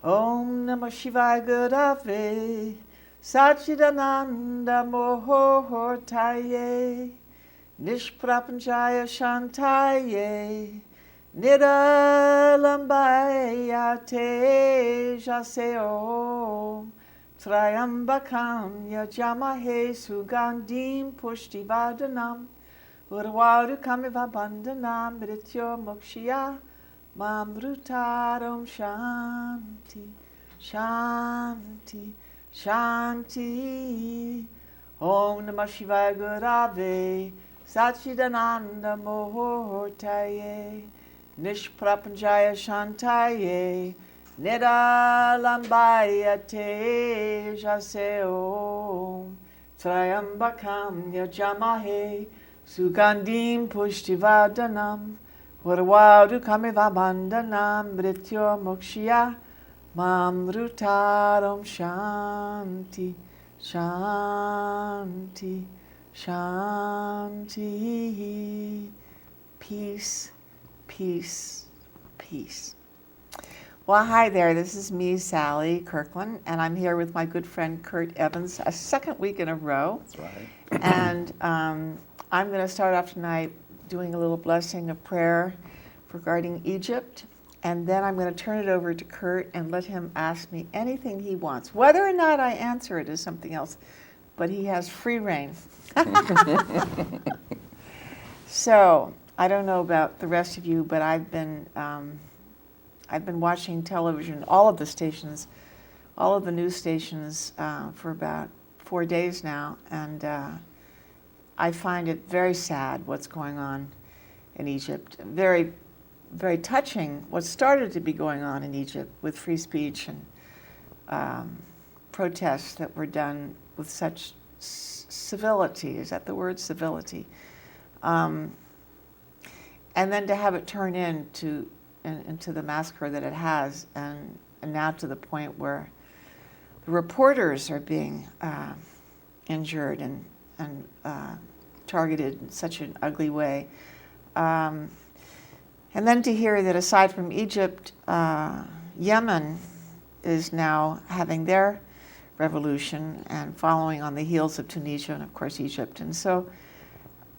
Om Namah Shivaya Gurave Satchidananda Mohortaye Nishprapanchaya Shantaye Nidalambaya Te Jase Om Triambakam Yajamahe Sugandim Pushtivardhanam Urvarukamivabandanam Mrityo Mokshya Mamrutaram Shanti, Shanti, Shanti. Om Namah Shivaya Gurave Satchidananda Mohortaye Nishprapanchaya Shantaye Nidalambaya Te Jase Om Triambakam Yajamahe Sugandim Pushtivardhanam Urvarukamivabandanam Mrityo Mokshya Mamrutaram Shanti, Shanti, Shanti. Peace, peace, peace. Well, hi there. This is me, Sally Kirkland, and I'm here with my good friend Kurt Evans, a second week in a row. That's right. And I'm going to start off tonight doing a little blessing of prayer regarding Egypt. And then I'm going to turn it over to Kurt and let him ask me anything he wants. Whether or not I answer it is something else, but he has free reign. So I don't know about the rest of you, but I've been watching television, all of the stations, all of the news stations for about 4 days now, and I find it very sad what's going on in Egypt. Very, very touching what started to be going on in Egypt with free speech and protests that were done with such civility. Is that the word, civility? And then to have it turn into the massacre that it has, and now to the point where the reporters are being injured and targeted in such an ugly way. And then to hear that aside from Egypt, Yemen is now having their revolution and following on the heels of Tunisia and of course Egypt. And so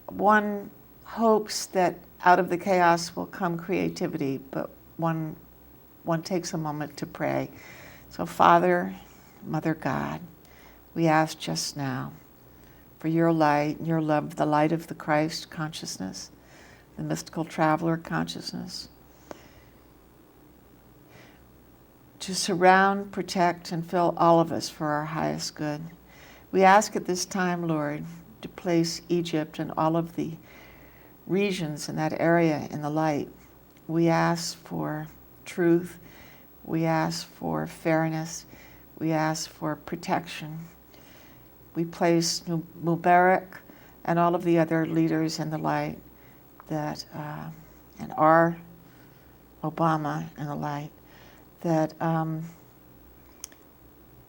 one hopes that out of the chaos will come creativity, but one takes a moment to pray. So Father, Mother God, we ask just now for your light, your love, the light of the Christ consciousness, the mystical traveler consciousness, to surround, protect, and fill all of us for our highest good. We ask at this time, Lord, to place Egypt and all of the regions in that area in the light. We ask for truth. We ask for fairness. We ask for protection. We place Mubarak and all of the other leaders in the light, that and our Obama in the light, that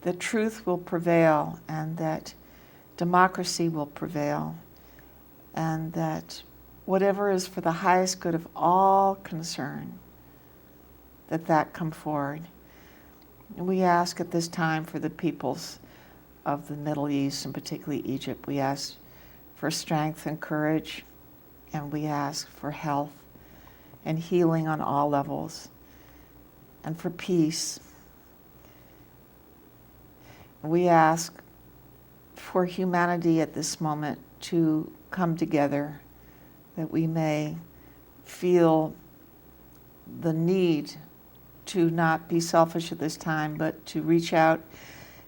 the truth will prevail and that democracy will prevail, and that whatever is for the highest good of all concerned, that come forward. And we ask at this time for the peoples of the Middle East, and particularly Egypt. We ask for strength and courage, and we ask for health and healing on all levels, and for peace. We ask for humanity at this moment to come together, that we may feel the need to not be selfish at this time, but to reach out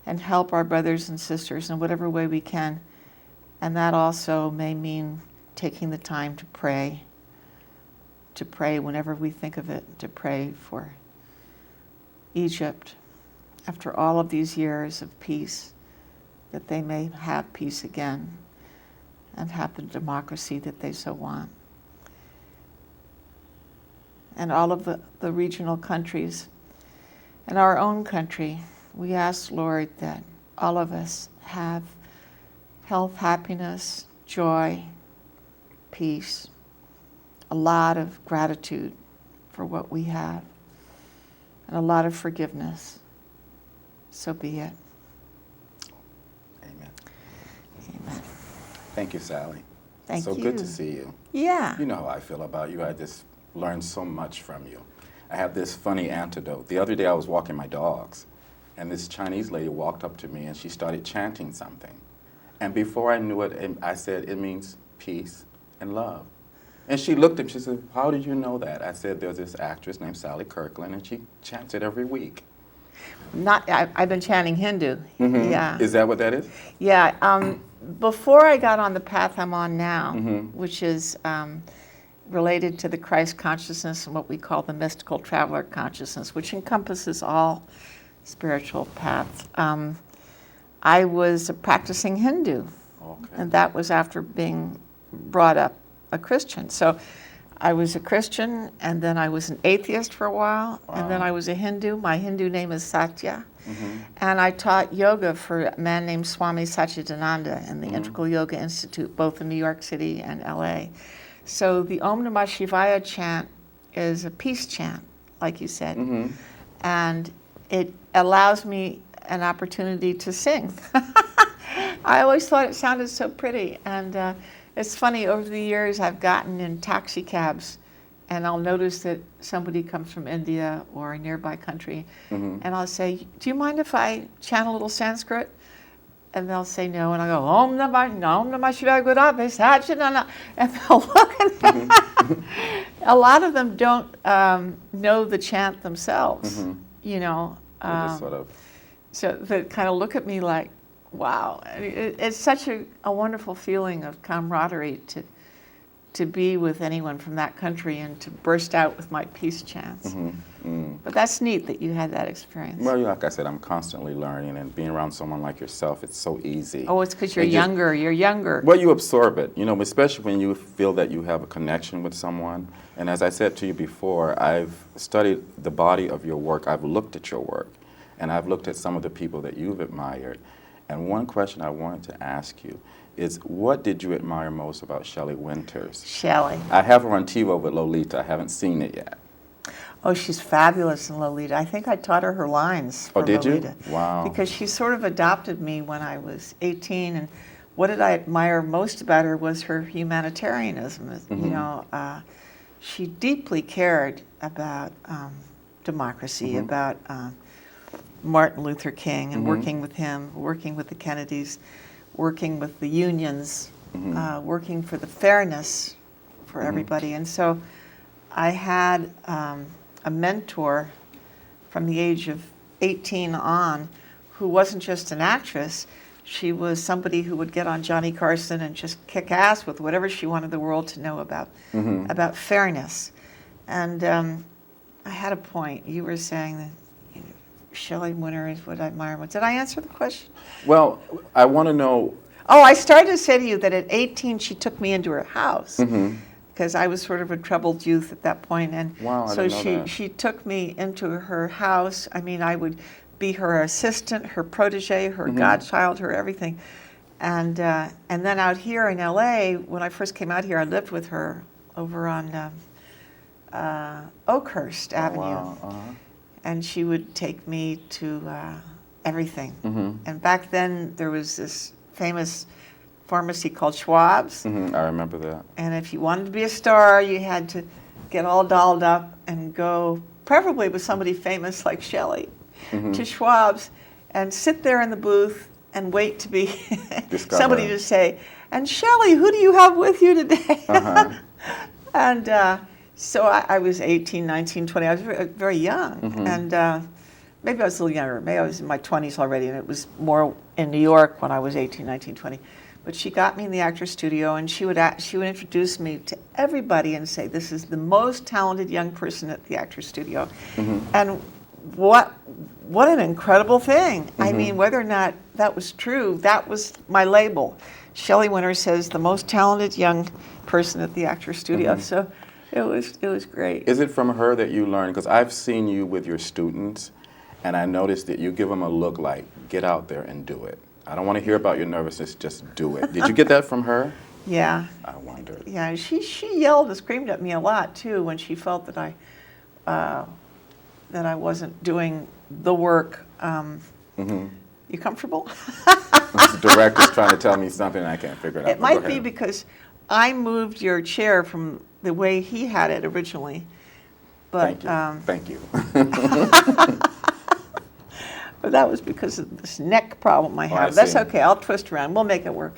and help our brothers and sisters in whatever way we can. And that also may mean taking the time to pray whenever we think of it, to pray for Egypt after all of these years of peace, that they may have peace again and have the democracy that they so want. And all of the regional countries and our own country, we ask, Lord, that all of us have health, happiness, joy, peace, a lot of gratitude for what we have. and a lot of forgiveness. So be it. Amen. Amen. Thank you, Sally. Thank you. So good to see you. Yeah. You know how I feel about you. I just learned so much from you. I have this funny anecdote. The other day I was walking my dogs, and this Chinese lady walked up to me and she started chanting something. And before I knew it, I said, it means peace and love. And she looked at me, she said, how did you know that? I said, there's this actress named Sally Kirkland, and she chants it every week. I've been chanting Hindu. Mm-hmm. Yeah. Is that what that is? Yeah. Before I got on the path I'm on now, Mm-hmm. which is related to the Christ consciousness and what we call the mystical traveler consciousness, which encompasses all spiritual paths, I was a practicing Hindu. Okay. And that was after being brought up a Christian. So I was a Christian, and then I was an atheist for a while, and then I was a Hindu. My Hindu name is Satya. Mm-hmm. And I taught yoga for a man named Swami Satchidananda in the Integral Yoga Institute, both in New York City and LA. So the Om Namah Shivaya chant is a peace chant, like you said. Mm-hmm. And it allows me an opportunity to sing. I always thought it sounded so pretty. And it's funny, over the years I've gotten in taxi cabs, and I'll notice that somebody comes from India or a nearby country, and I'll say, do you mind if I chant a little Sanskrit? And they'll say no, and I go, Om Namah Shivaya Gurave Satchidananda, and they'll look at me. A lot of them don't know the chant themselves, you know. They just sort of... So they kind of look at me like, wow. It's such a wonderful feeling of camaraderie to be with anyone from that country and to burst out with my peace chants. But that's neat that you had that experience. Well, like I said, I'm constantly learning, and being around someone like yourself, it's so easy. Oh, it's because you're younger. Well, you absorb it, you know, especially when you feel that you have a connection with someone. And as I said to you before, I've studied the body of your work. I've looked at your work, and I've looked at some of the people that you've admired. And one question I wanted to ask you is, what did you admire most about Shelley Winters? Shelley. I have her on TiVo with Lolita. I haven't seen it yet. Oh, she's fabulous in Lolita. I think I taught her lines for did Lolita. You? Wow. Because she sort of adopted me when I was 18, and what did I admire most about her was her humanitarianism. You know, she deeply cared about democracy, about Martin Luther King, and working with him, working with the Kennedys, working with the unions, working for the fairness for everybody. And so I had a mentor from the age of 18 on who wasn't just an actress. She was somebody who would get on Johnny Carson and just kick ass with whatever she wanted the world to know about fairness. And I had a point. You were saying that Shelley Winters would I admire. Did I answer the question? Well, I want to know... Oh, I started to say to you that at 18 she took me into her house. Because I was sort of a troubled youth at that point, and wow, so I didn't know that. she took me into her house. I mean, I would be her assistant, her protege, her godchild, her everything. And then out here in LA, when I first came out here, I lived with her over on Oakhurst Avenue. Wow. And she would take me to everything. And back then, there was this famous pharmacy called Schwab's. I remember that. And if you wanted to be a star, you had to get all dolled up and go, preferably with somebody famous like Shelley, to Schwab's and sit there in the booth and wait to be somebody to say, and Shelley, who do you have with you today? And so I was 18, 19, 20. I was very, very young. And maybe I was a little younger. Maybe I was in my 20s already, and it was more in New York when I was 18, 19, 20. But she got me in the Actors Studio, and she would introduce me to everybody and say, this is the most talented young person at the Actors Studio. And what an incredible thing. I mean, whether or not that was true, that was my label. Shelley Winters says, the most talented young person at the Actors Studio. So it was great. Is it from her that you learned? Because I've seen you with your students, and I noticed that you give them a look like, get out there and do it. I don't want to hear about your nervousness, just do it. Did you get that from her? Yeah. I wondered. Yeah, she yelled and screamed at me a lot, too, when she felt that I that I wasn't doing the work. Mm-hmm. You comfortable? The director's trying to tell me something and I can't figure it out. It might be because I moved your chair from the way he had it originally. But, Thank you. But that was because of this neck problem I have. I That's see. okay. I'll twist around. We'll make it work.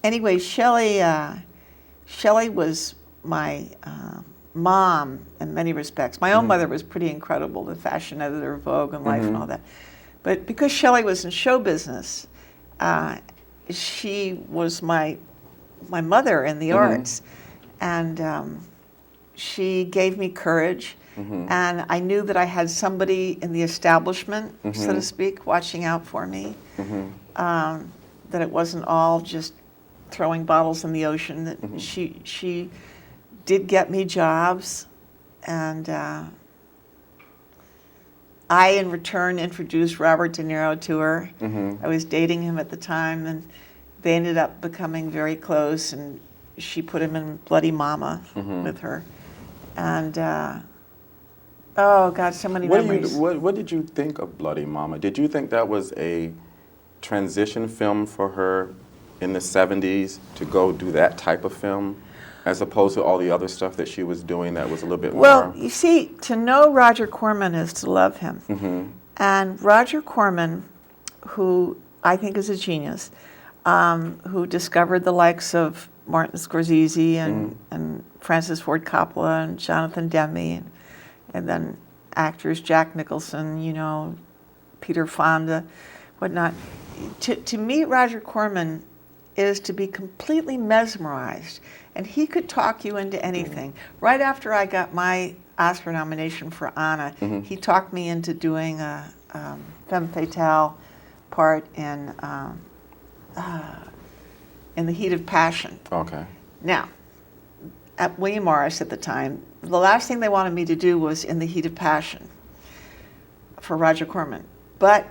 Anyway, Shelley was my mom in many respects. My own mother was pretty incredible, the fashion editor of Vogue and Life and all that. But because Shelley was in show business, she was my mother in the arts. And she gave me courage. And I knew that I had somebody in the establishment, so to speak, watching out for me. That it wasn't all just throwing bottles in the ocean. That she did get me jobs, and I, in return, introduced Robert De Niro to her. I was dating him at the time, and they ended up becoming very close. And she put him in Bloody Mama with her, and. Oh, God, so many memories. What did you think of Bloody Mama? Did you think that was a transition film for her in the 70s to go do that type of film, as opposed to all the other stuff that she was doing that was a little bit more? Well, you see, to know Roger Corman is to love him. And Roger Corman, who I think is a genius, who discovered the likes of Martin Scorsese and Francis Ford Coppola and Jonathan Demme, and then actors, Jack Nicholson, you know, Peter Fonda, whatnot. To meet Roger Corman is to be completely mesmerized. And he could talk you into anything. Right after I got my Oscar nomination for Anna, he talked me into doing a femme fatale part in The Heat of Passion. Okay. Now, at William Morris at the time, the last thing they wanted me to do was In the Heat of Passion for Roger Corman. But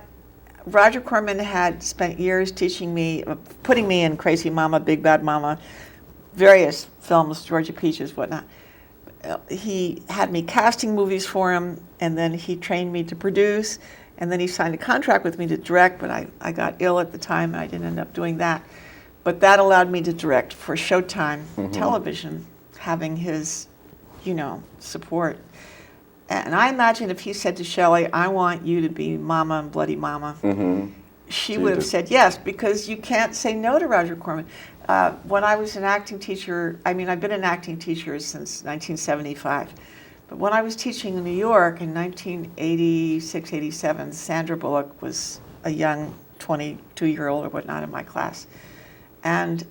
Roger Corman had spent years teaching me, putting me in Crazy Mama, Big Bad Mama, various films, Georgia Peaches, whatnot. He had me casting movies for him, and then he trained me to produce, and then he signed a contract with me to direct, but I got ill at the time, and I didn't end up doing that. But that allowed me to direct for Showtime television, having his, you know, support. And I imagine if he said to Shelley, I want you to be Mama and Bloody Mama, she would have said yes, because you can't say no to Roger Corman. When I was an acting teacher, I mean, I've been an acting teacher since 1975, but when I was teaching in New York in 1986, 87, Sandra Bullock was a young 22-year-old or whatnot in my class. And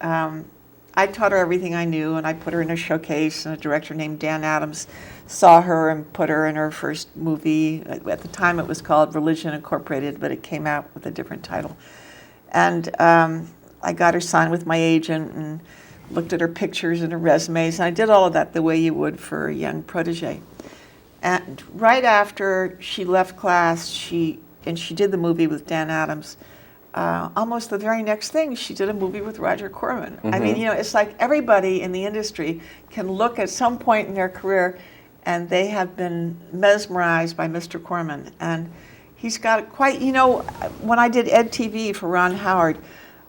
I taught her everything I knew, and I put her in a showcase, and a director named Dan Adams saw her and put her in her first movie. At the time it was called Religion Incorporated, but it came out with a different title. And I got her signed with my agent and looked at her pictures and her resumes, and I did all of that the way you would for a young protege. And right after she left class, she did the movie with Dan Adams. Almost the very next thing, she did a movie with Roger Corman. I mean, you know, it's like everybody in the industry can look at some point in their career and they have been mesmerized by Mr. Corman. And he's got quite, you know, when I did Ed TV for Ron Howard,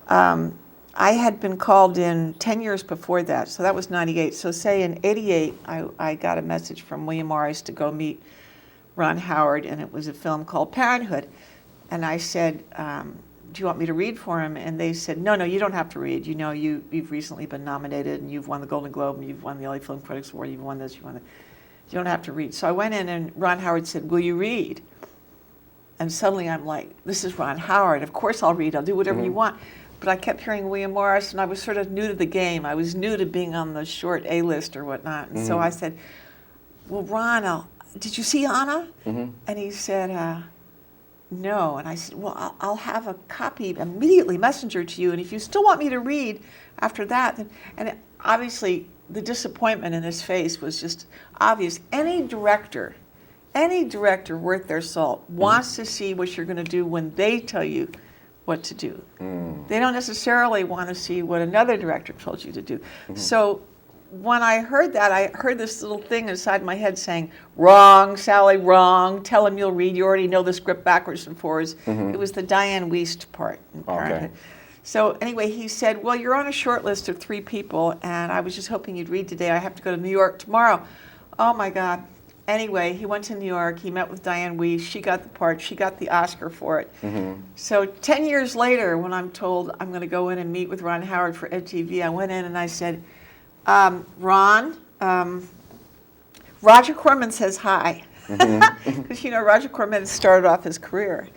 I had been called in 10 years before that, so that was 98. So say in 88, I got a message from William Morris to go meet Ron Howard, and it was a film called Parenthood. And I said, do you want me to read for him? And they said, no, you don't have to read. You know, you've recently been nominated, and you've won the Golden Globe, and you've won the LA Film Critics Award, you've won this, you've won that. You don't have to read. So I went in, and Ron Howard said, will you read? And suddenly I'm like, this is Ron Howard. Of course I'll read. I'll do whatever you want. But I kept hearing William Morris, and I was sort of new to the game. I was new to being on the short A-list or whatnot. And so I said, well, Ron, did you see Anna? And he said, no. And I said, well, I'll have a copy immediately, messenger to you. And if you still want me to read after that, then, and obviously the disappointment in his face was just obvious. Any director worth their salt wants to see what you're going to do when they tell you what to do. They don't necessarily want to see what another director told you to do. So when I heard that, I heard this little thing inside my head saying, wrong, Sally, wrong. Tell him you'll read. You already know the script backwards and forwards. It was the Diane Wiest part in Parenthood. So anyway, he said, well, you're on a short list of 3 people, and I was just hoping you'd read today. I have to go to New York tomorrow. Oh, my God. Anyway, he went to New York. He met with Diane Wiest. She got the part. She got the Oscar for it. So 10 years later, when I'm told I'm going to go in and meet with Ron Howard for EdTV, I went in and I said, Ron, Roger Corman says hi. Because, you know, Roger Corman started off his career.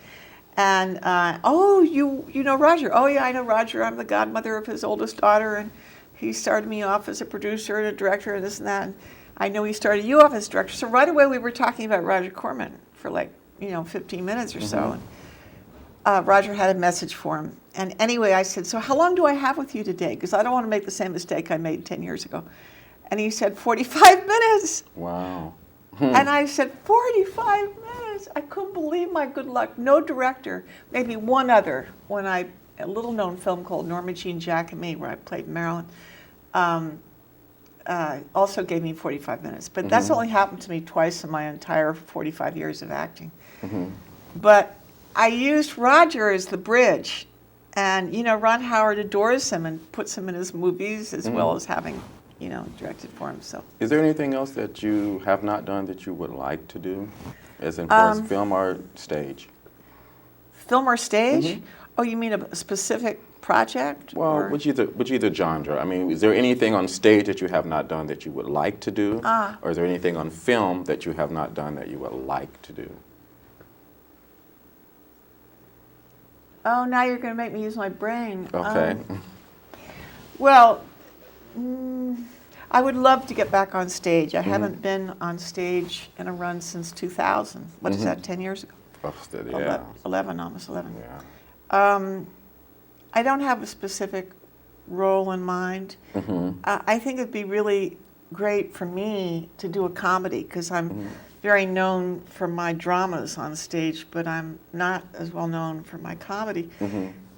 And, oh, you know Roger. Oh, yeah, I know Roger. I'm the godmother of his oldest daughter, and he started me off as a producer and a director and this and that. And I know he started you off as director. So right away we were talking about Roger Corman for 15 minutes or so. And, Roger had a message for him. And anyway, I said, so how long do I have with you today? Because I don't want to make the same mistake I made 10 years ago. And he said, 45 minutes. Wow. And I said, 45 minutes? I couldn't believe my good luck. No director, maybe one other, a little-known film called Norma Jean Jack and Me, where I played Marilyn, also gave me 45 minutes. But that's only happened to me twice in my entire 45 years of acting. But I used Roger as the bridge. And, you know, Ron Howard adores him and puts him in his movies as well as having, you know, directed for him. So, is there anything else that you have not done that you would like to do, as in far as film or stage? Film or stage? Oh, you mean a specific project? Well, which either genre? I mean, is there anything on stage that you have not done that you would like to do? Or is there anything on film that you have not done that you would like to do? Oh, now you're going to make me use my brain. Okay. Well, I would love to get back on stage. I haven't been on stage in a run since 2000. What is that, 10 years ago? Oh, yeah. 11, almost 11. Yeah. I don't have a specific role in mind. I think it'd be really great for me to do a comedy, because I'm very known for my dramas on stage, but I'm not as well known for my comedy.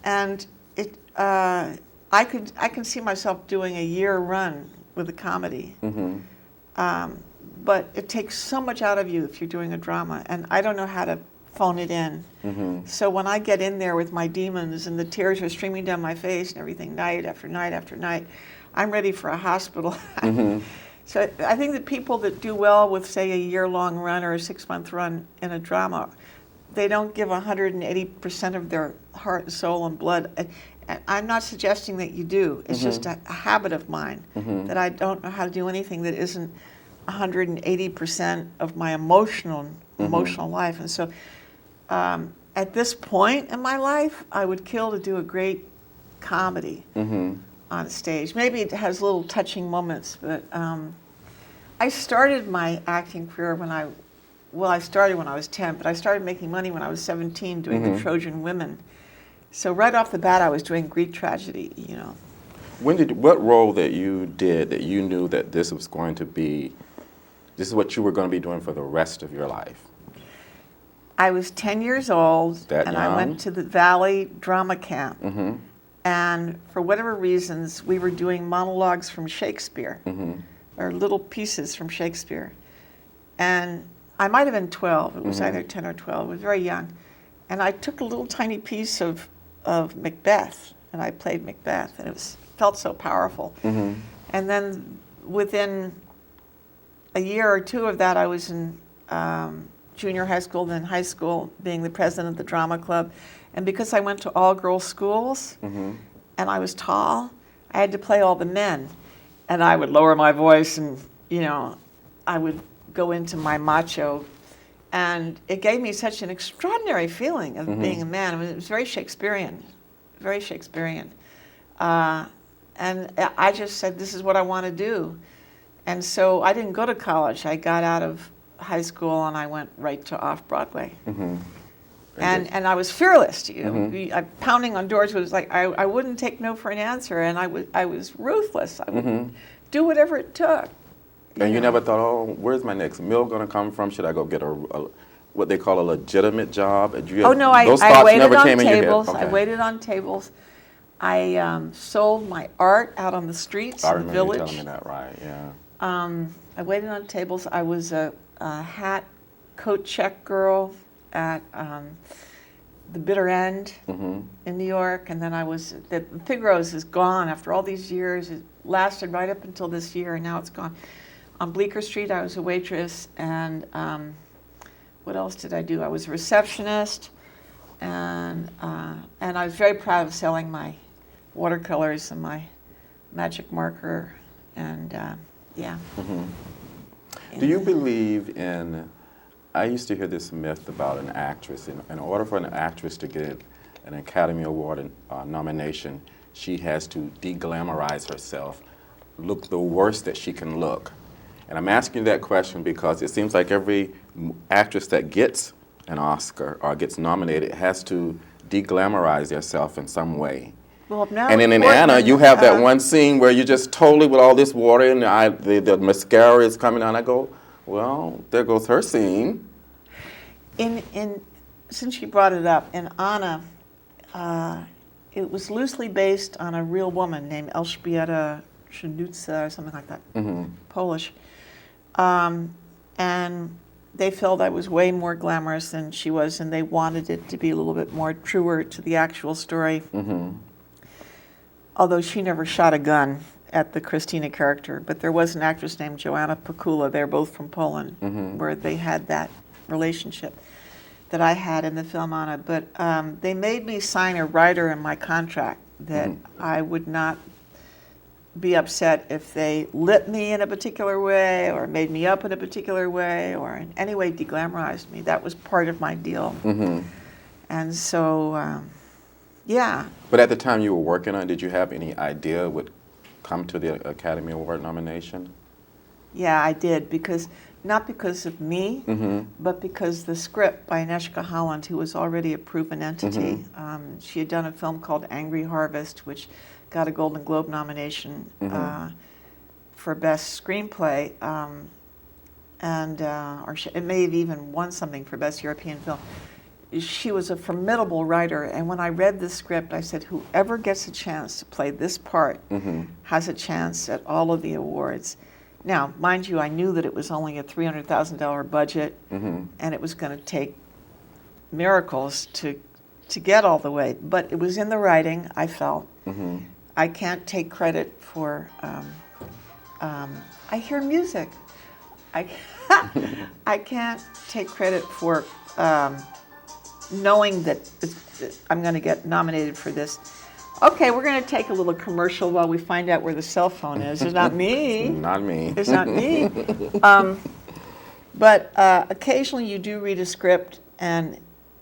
And I can see myself doing a year run with a comedy. But it takes so much out of you if you're doing a drama, and I don't know how to phone it in. So when I get in there with my demons and the tears are streaming down my face and everything, night after night after night, I'm ready for a hospital. So I think that people that do well with, say, a year-long run or a 6-month run in a drama, they don't give 180% of their heart and soul and blood. And I'm not suggesting that you do. It's just a habit of mine that I don't know how to do anything that isn't 180% of my emotional life. And so at this point in my life, I would kill to do a great comedy on stage. Maybe it has little touching moments, but I started my acting career I started when I was 10, but I started making money when I was 17 doing the Trojan Women. So right off the bat, I was doing Greek tragedy, you know. What role that you did that you knew that this is what you were going to be doing for the rest of your life? I was 10 years old, and I went to the Valley Drama Camp. And for whatever reasons, we were doing monologues from Shakespeare, or little pieces from Shakespeare. And I might have been 12. It was either 10 or 12. I was very young. And I took a little tiny piece of Macbeth, and I played Macbeth, and felt so powerful. And then within a year or two of that, I was in junior high school, then high school, being the president of the drama club. And because I went to all-girls schools, and I was tall, I had to play all the men. And I would lower my voice, and, you know, I would go into my macho. And it gave me such an extraordinary feeling of being a man. I mean, it was very Shakespearean, very Shakespearean. And I just said, this is what I want to do. And so I didn't go to college. I got out of high school, and I went right to off-Broadway. And I was fearless. You know, pounding on doors was like, I wouldn't take no for an answer, and I was ruthless. I would do whatever it took. And you never thought, oh, where's my next meal going to come from? Should I go get a what they call a legitimate job? Oh, no, I waited on tables. Okay. I waited on tables. I sold my art out on the streets I in the remember you village. telling me that, right? Yeah. I waited on tables. I was a hat coat check girl at the bitter end in New York, and then the Figaro's is gone after all these years. It lasted right up until this year, and now it's gone. On Bleecker Street, I was a waitress, and what else did I do? I was a receptionist, and I was very proud of selling my watercolors and my magic marker, and yeah. Do you believe in? I used to hear this myth about an actress. In order for an actress to get an Academy Award nomination, she has to de-glamorize herself, look the worst that she can look. And I'm asking you that question because it seems like every actress that gets an Oscar or gets nominated has to de-glamorize herself in some way. Well, now And then in Anna, you have that one scene where you're just totally with all this water and the mascara is coming on. I go, well, there goes her scene. Since you brought it up, in Anna, it was loosely based on a real woman named Elżbieta Szydłuca or something like that, Polish. And they felt I was way more glamorous than she was, and they wanted it to be a little bit more truer to the actual story. Although she never shot a gun at the Christina character, but there was an actress named Joanna Pakula, they're both from Poland, where they had that relationship that I had in the film Anna. But they made me sign a rider in my contract that I would not be upset if they lit me in a particular way or made me up in a particular way or in any way deglamorized me. That was part of my deal. And so, yeah. But at the time you were working on it, did you have any idea would come to the Academy Award nomination? Yeah, I did, not because of me, but because the script by Agnieszka Holland, who was already a proven entity, she had done a film called Angry Harvest, which got a Golden Globe nomination for Best Screenplay, it may have even won something for Best European Film. She was a formidable writer, and when I read the script, I said, whoever gets a chance to play this part has a chance at all of the awards. Now, mind you, I knew that it was only a $300,000 budget, and it was going to take miracles to get all the way. But it was in the writing, I felt. I can't take credit for, I hear music. I can't take credit for knowing that I'm going to get nominated for this. Okay, we're going to take a little commercial while we find out where the cell phone is. It's not me. Not me. It's not me. But occasionally you do read a script and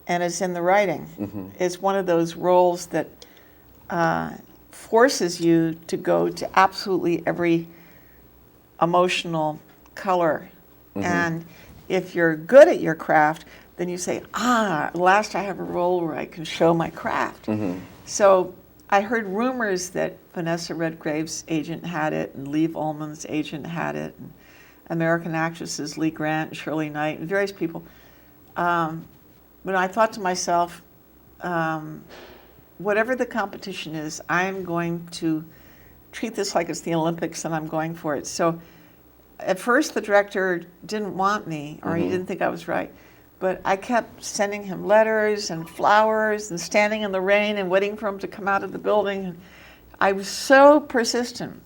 it's in the writing. It's one of those roles that forces you to go to absolutely every emotional color. And if you're good at your craft, then you say, at last I have a role where I can show my craft. So I heard rumors that Vanessa Redgrave's agent had it, and Liv Ullmann's agent had it, and American actresses Lee Grant and Shirley Knight, and various people. But I thought to myself, whatever the competition is, I'm going to treat this like it's the Olympics, and I'm going for it. So at first the director didn't want me, or he didn't think I was right. But I kept sending him letters and flowers and standing in the rain and waiting for him to come out of the building. I was so persistent.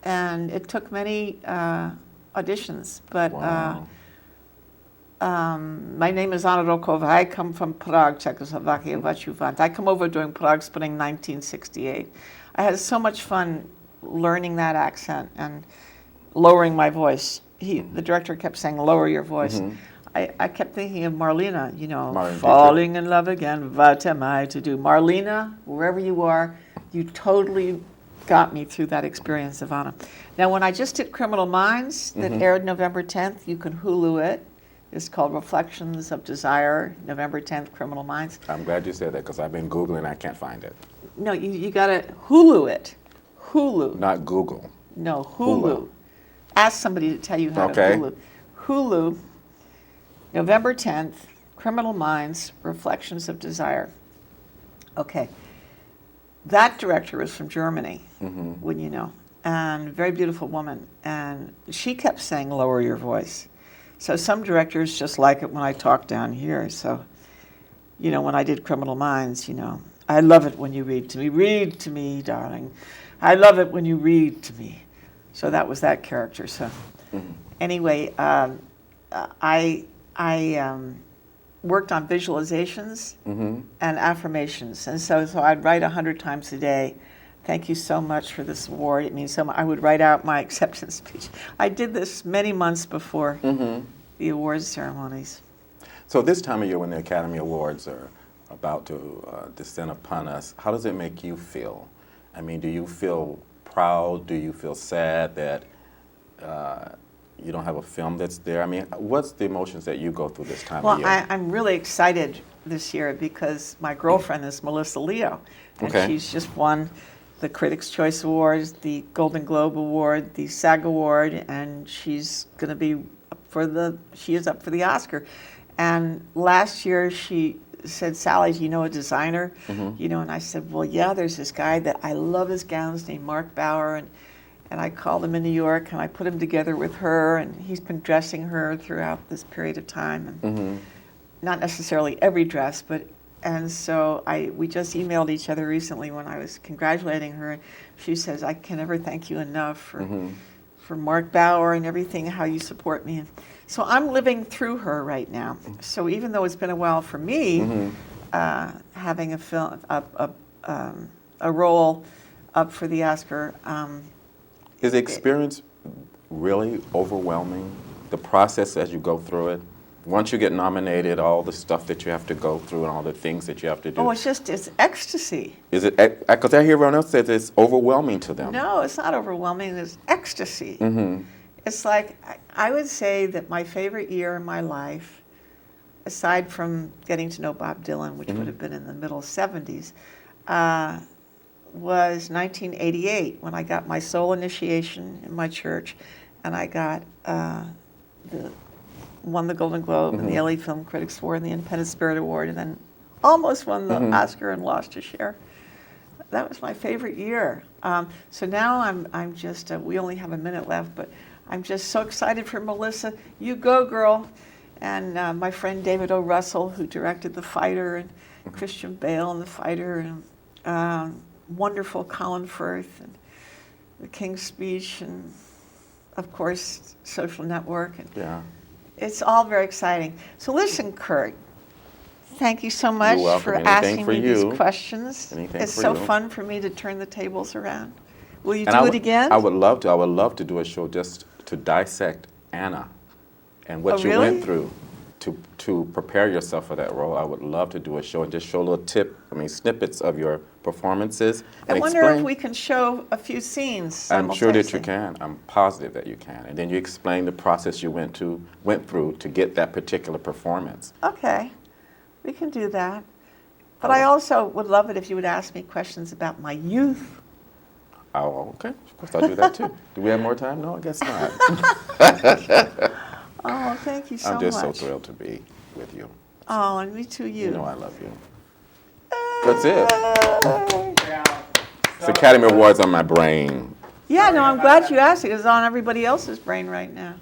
And it took many auditions. But my name is Anna Rokova. I come from Prague, Czechoslovakia, what you want. I come over during Prague Spring 1968. I had so much fun learning that accent and lowering my voice. The director kept saying, lower your voice. I kept thinking of Marlena, falling in love again, what am I to do? Marlena, wherever you are, you totally got me through that experience of Anna. Now, when I just did Criminal Minds, that aired November 10th, you can Hulu it. It's called Reflections of Desire, November 10th, Criminal Minds. I'm glad you said that because I've been Googling, I can't find it. No, you got to Hulu it. Hulu. Not Google. No, Hulu. Ask somebody to tell you how to Hulu. Hulu. November 10th, Criminal Minds, Reflections of Desire. Okay. that director was from Germany, wouldn't you know? And very beautiful woman. And she kept saying, lower your voice. So some directors just like it when I talk down here. So, you know, when I did Criminal Minds, you know, I love it when you read to me. Read to me, darling. I love it when you read to me. So that was that character. So anyway, I worked on visualizations and affirmations. And so I'd write 100 times a day. Thank you so much for this award. It means so much. I would write out my acceptance speech. I did this many months before the awards ceremonies. So this time of year when the Academy Awards are about to descend upon us, how does it make you feel? I mean, do you feel proud? Do you feel sad that you don't have a film that's there? I mean, what's the emotions that you go through this time of year? Well, I'm really excited this year because my girlfriend is Melissa Leo, and she's just won the Critics' Choice Awards, the Golden Globe Award, the SAG Award, and she's going to be she is up for the Oscar. And last year she said, Sally, do you know a designer? You know, and I said, well, yeah, there's this guy that I love his gowns named Mark Bauer, and I called him in New York, and I put him together with her, and he's been dressing her throughout this period of time, and not necessarily every dress, but, and so we just emailed each other recently when I was congratulating her, and she says, I can never thank you enough for Mark Bauer and everything, how you support me. And so I'm living through her right now. So even though it's been a while for me, having a film, a role up for the Oscar. Is the experience really overwhelming? The process as you go through it? Once you get nominated, all the stuff that you have to go through and all the things that you have to do. Oh, it's ecstasy. Is it, because I hear everyone else says it's overwhelming to them. No, it's not overwhelming, it's ecstasy. It's like, I would say that my favorite year in my life, aside from getting to know Bob Dylan, which would have been in the middle 70s, was 1988 when I got my soul initiation in my church, and I got won the Golden Globe and the LA Film Critics Award and the Independent Spirit Award, and then almost won the Oscar and lost a share. That was my favorite year. So now I'm just, we only have a minute left, but I'm just so excited for Melissa. You go, girl. And my friend David O. Russell, who directed The Fighter, and Christian Bale in The Fighter, and wonderful Colin Firth, and The King's Speech, and of course, Social Network. And it's all very exciting. So listen, Kurt, thank you so much for asking me these questions. It's so fun for me to turn the tables around. Will you do it again? I would love to. I would love to do a show just to dissect Anna and what you went through to prepare yourself for that role. I would love to do a show and just show a little snippets of your performances. I wonder if we can show a few scenes. I'm sure that you can. I'm positive that you can. And then you explain the process you went through to get that particular performance. Okay, we can do that. But I also would love it if you would ask me questions about my youth. Oh, okay. Of course, I'll do that too. Do we have more time? No, I guess not. Oh, thank you so much. I'm just so thrilled to be with you. Oh, and me too, you. You know I love you. That's it. It's Academy Awards on my brain. Yeah, no, I'm glad you asked it. It's on everybody else's brain right now.